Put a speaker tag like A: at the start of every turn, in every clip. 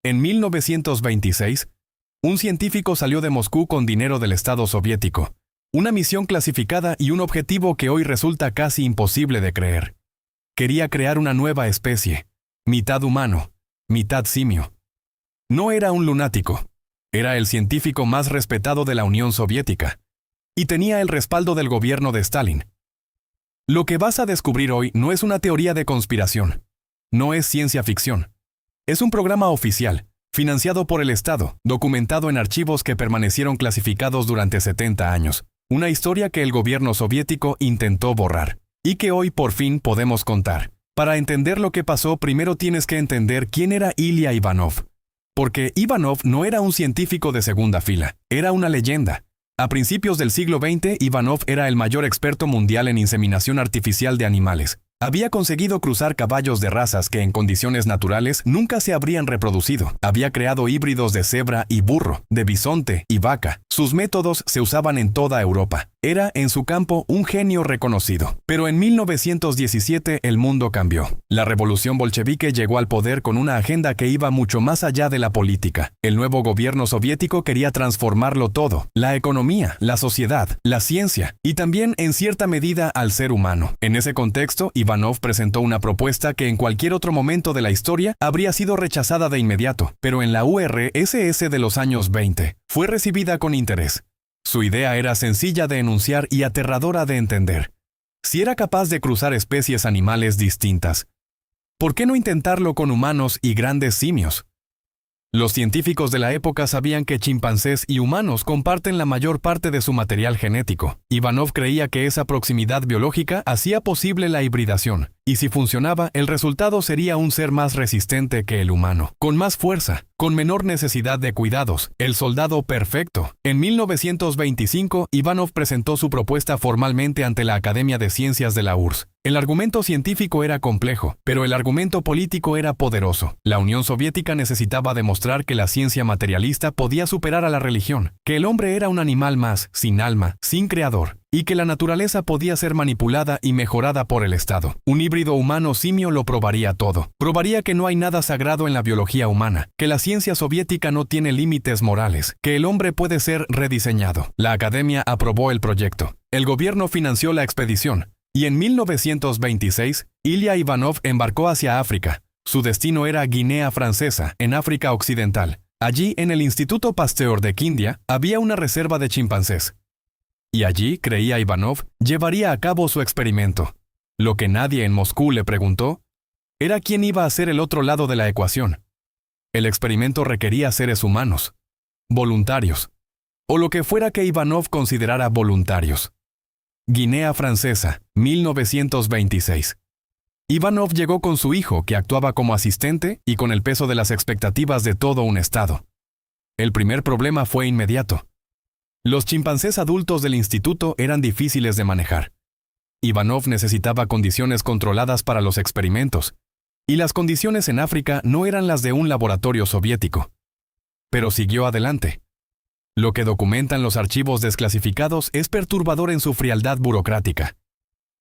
A: En 1926, un científico salió de Moscú con dinero del Estado soviético, una misión clasificada y un objetivo que hoy resulta casi imposible de creer. Quería crear una nueva especie, mitad humano, mitad simio. No era un lunático, era el científico más respetado de la Unión Soviética, y tenía el respaldo del gobierno de Stalin. Lo que vas a descubrir hoy no es una teoría de conspiración, no es ciencia ficción. Es un programa oficial, financiado por el Estado, documentado en archivos que permanecieron clasificados durante 70 años. Una historia que el gobierno soviético intentó borrar, y que hoy por fin podemos contar. Para entender lo que pasó, primero tienes que entender quién era Ilya Ivanov. Porque Ivanov no era un científico de segunda fila, era una leyenda. A principios del siglo XX, Ivanov era el mayor experto mundial en inseminación artificial de animales. Había conseguido cruzar caballos de razas que en condiciones naturales nunca se habrían reproducido. Había creado híbridos de cebra y burro, de bisonte y vaca. Sus métodos se usaban en toda Europa. Era, en su campo, un genio reconocido. Pero en 1917 el mundo cambió. La revolución bolchevique llegó al poder con una agenda que iba mucho más allá de la política. El nuevo gobierno soviético quería transformarlo todo: la economía, la sociedad, la ciencia y también, en cierta medida, al ser humano. En ese contexto, Ivanov presentó una propuesta que en cualquier otro momento de la historia habría sido rechazada de inmediato, pero en la URSS de los años 20 fue recibida con interés. Su idea era sencilla de enunciar y aterradora de entender. Si era capaz de cruzar especies animales distintas, ¿por qué no intentarlo con humanos y grandes simios? Los científicos de la época sabían que chimpancés y humanos comparten la mayor parte de su material genético. Ivanov creía que esa proximidad biológica hacía posible la hibridación, y si funcionaba, el resultado sería un ser más resistente que el humano, con más fuerza, con menor necesidad de cuidados, el soldado perfecto. En 1925, Ivanov presentó su propuesta formalmente ante la Academia de Ciencias de la URSS. El argumento científico era complejo, pero el argumento político era poderoso. La Unión Soviética necesitaba demostrar que la ciencia materialista podía superar a la religión, que el hombre era un animal más, sin alma, sin creador, y que la naturaleza podía ser manipulada y mejorada por el Estado. Un híbrido humano-simio lo probaría todo. Probaría que no hay nada sagrado en la biología humana, que la ciencia soviética no tiene límites morales, que el hombre puede ser rediseñado. La Academia aprobó el proyecto. El gobierno financió la expedición. Y en 1926, Ilya Ivanov embarcó hacia África. Su destino era Guinea Francesa, en África Occidental. Allí, en el Instituto Pasteur de Kindia, había una reserva de chimpancés. Y allí, creía Ivanov, llevaría a cabo su experimento. Lo que nadie en Moscú le preguntó era quién iba a ser el otro lado de la ecuación. El experimento requería seres humanos, voluntarios, o lo que fuera que Ivanov considerara voluntarios. Guinea Francesa, 1926. Ivanov llegó con su hijo, que actuaba como asistente, y con el peso de las expectativas de todo un estado. El primer problema fue inmediato. Los chimpancés adultos del instituto eran difíciles de manejar. Ivanov necesitaba condiciones controladas para los experimentos, y las condiciones en África no eran las de un laboratorio soviético. Pero siguió adelante. Lo que documentan los archivos desclasificados es perturbador en su frialdad burocrática.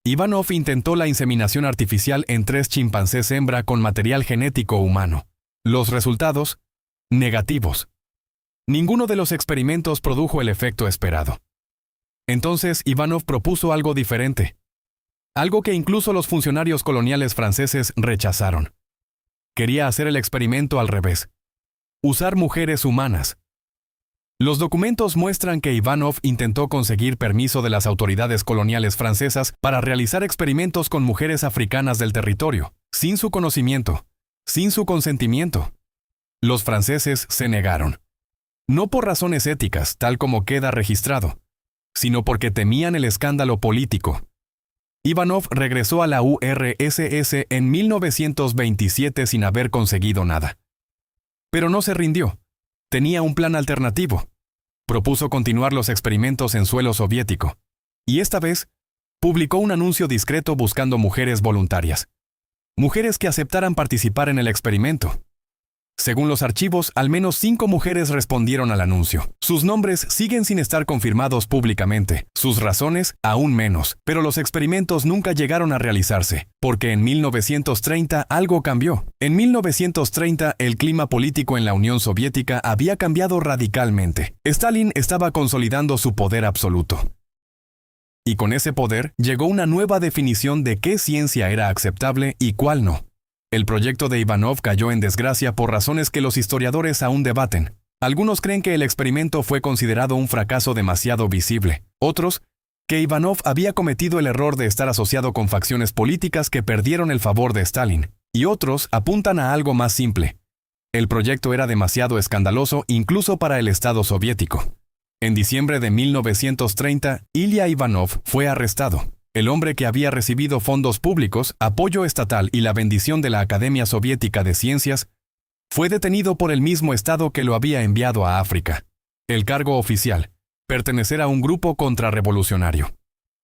A: Ivanov intentó la inseminación artificial en 3 chimpancés hembra con material genético humano. Los resultados: negativos. Ninguno de los experimentos produjo el efecto esperado. Entonces Ivanov propuso algo diferente. Algo que incluso los funcionarios coloniales franceses rechazaron. Quería hacer el experimento al revés. Usar mujeres humanas. Los documentos muestran que Ivanov intentó conseguir permiso de las autoridades coloniales francesas para realizar experimentos con mujeres africanas del territorio, sin su conocimiento, sin su consentimiento. Los franceses se negaron. No por razones éticas, tal como queda registrado, sino porque temían el escándalo político. Ivanov regresó a la URSS en 1927 sin haber conseguido nada. Pero no se rindió. Tenía un plan alternativo. Propuso continuar los experimentos en suelo soviético. Y esta vez, publicó un anuncio discreto buscando mujeres voluntarias. Mujeres que aceptaran participar en el experimento. Según los archivos, al menos 5 mujeres respondieron al anuncio. Sus nombres siguen sin estar confirmados públicamente, sus razones aún menos, pero los experimentos nunca llegaron a realizarse, porque en 1930 algo cambió. En 1930 el clima político en la Unión Soviética había cambiado radicalmente. Stalin estaba consolidando su poder absoluto. Y con ese poder llegó una nueva definición de qué ciencia era aceptable y cuál no. El proyecto de Ivanov cayó en desgracia por razones que los historiadores aún debaten. Algunos creen que el experimento fue considerado un fracaso demasiado visible. Otros, que Ivanov había cometido el error de estar asociado con facciones políticas que perdieron el favor de Stalin. Y otros apuntan a algo más simple. El proyecto era demasiado escandaloso incluso para el Estado soviético. En diciembre de 1930, Ilya Ivanov fue arrestado. El hombre que había recibido fondos públicos, apoyo estatal y la bendición de la Academia Soviética de Ciencias, fue detenido por el mismo Estado que lo había enviado a África. El cargo oficial: pertenecer a un grupo contrarrevolucionario.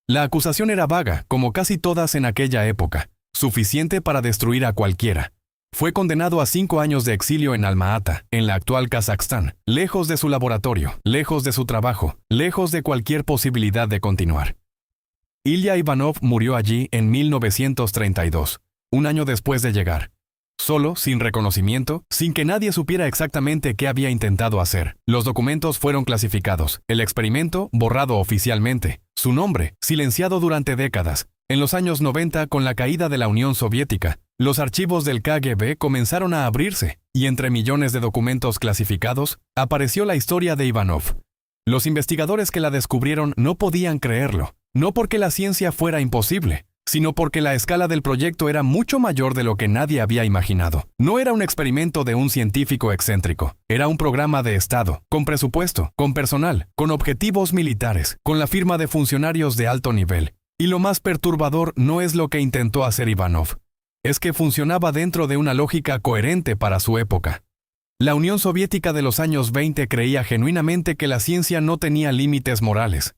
A: La acusación era vaga, como casi todas en aquella época, suficiente para destruir a cualquiera. Fue condenado a 5 años de exilio en Alma-Ata, en la actual Kazajstán, lejos de su laboratorio, lejos de su trabajo, lejos de cualquier posibilidad de continuar. Ilya Ivanov murió allí en 1932, un año después de llegar. Solo, sin reconocimiento, sin que nadie supiera exactamente qué había intentado hacer. Los documentos fueron clasificados, el experimento borrado oficialmente, su nombre silenciado durante décadas. En los años 90, con la caída de la Unión Soviética, los archivos del KGB comenzaron a abrirse, y entre millones de documentos clasificados, apareció la historia de Ivanov. Los investigadores que la descubrieron no podían creerlo. No porque la ciencia fuera imposible, sino porque la escala del proyecto era mucho mayor de lo que nadie había imaginado. No era un experimento de un científico excéntrico, era un programa de Estado, con presupuesto, con personal, con objetivos militares, con la firma de funcionarios de alto nivel. Y lo más perturbador no es lo que intentó hacer Ivanov, es que funcionaba dentro de una lógica coherente para su época. La Unión Soviética de los años 20 creía genuinamente que la ciencia no tenía límites morales,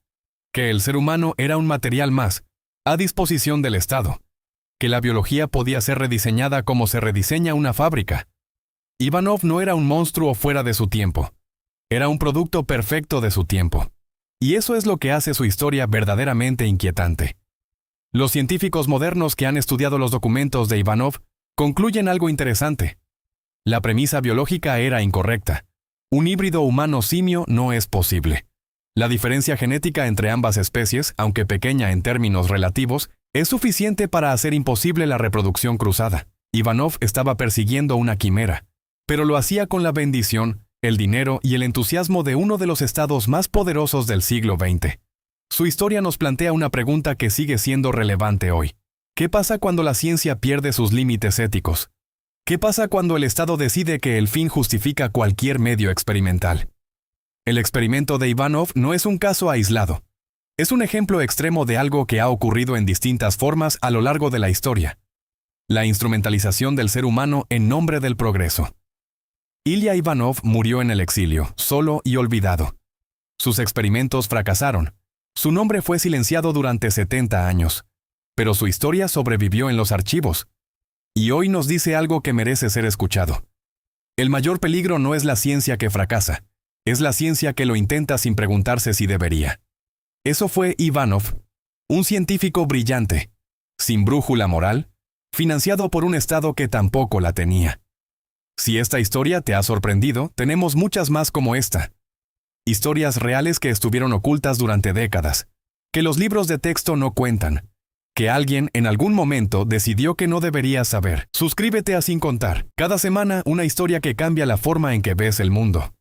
A: que el ser humano era un material más, a disposición del Estado, que la biología podía ser rediseñada como se rediseña una fábrica. Ivanov no era un monstruo fuera de su tiempo, era un producto perfecto de su tiempo. Y eso es lo que hace su historia verdaderamente inquietante. Los científicos modernos que han estudiado los documentos de Ivanov concluyen algo interesante. La premisa biológica era incorrecta. Un híbrido humano-simio no es posible. La diferencia genética entre ambas especies, aunque pequeña en términos relativos, es suficiente para hacer imposible la reproducción cruzada. Ivanov estaba persiguiendo una quimera, pero lo hacía con la bendición, el dinero y el entusiasmo de uno de los estados más poderosos del siglo XX. Su historia nos plantea una pregunta que sigue siendo relevante hoy. ¿Qué pasa cuando la ciencia pierde sus límites éticos? ¿Qué pasa cuando el Estado decide que el fin justifica cualquier medio experimental? El experimento de Ivanov no es un caso aislado. Es un ejemplo extremo de algo que ha ocurrido en distintas formas a lo largo de la historia. La instrumentalización del ser humano en nombre del progreso. Ilya Ivanov murió en el exilio, solo y olvidado. Sus experimentos fracasaron. Su nombre fue silenciado durante 70 años. Pero su historia sobrevivió en los archivos. Y hoy nos dice algo que merece ser escuchado. El mayor peligro no es la ciencia que fracasa. Es la ciencia que lo intenta sin preguntarse si debería. Eso fue Ivanov, un científico brillante, sin brújula moral, financiado por un Estado que tampoco la tenía. Si esta historia te ha sorprendido, tenemos muchas más como esta. Historias reales que estuvieron ocultas durante décadas, que los libros de texto no cuentan, que alguien en algún momento decidió que no deberías saber. Suscríbete a Sin Contar. Cada semana una historia que cambia la forma en que ves el mundo.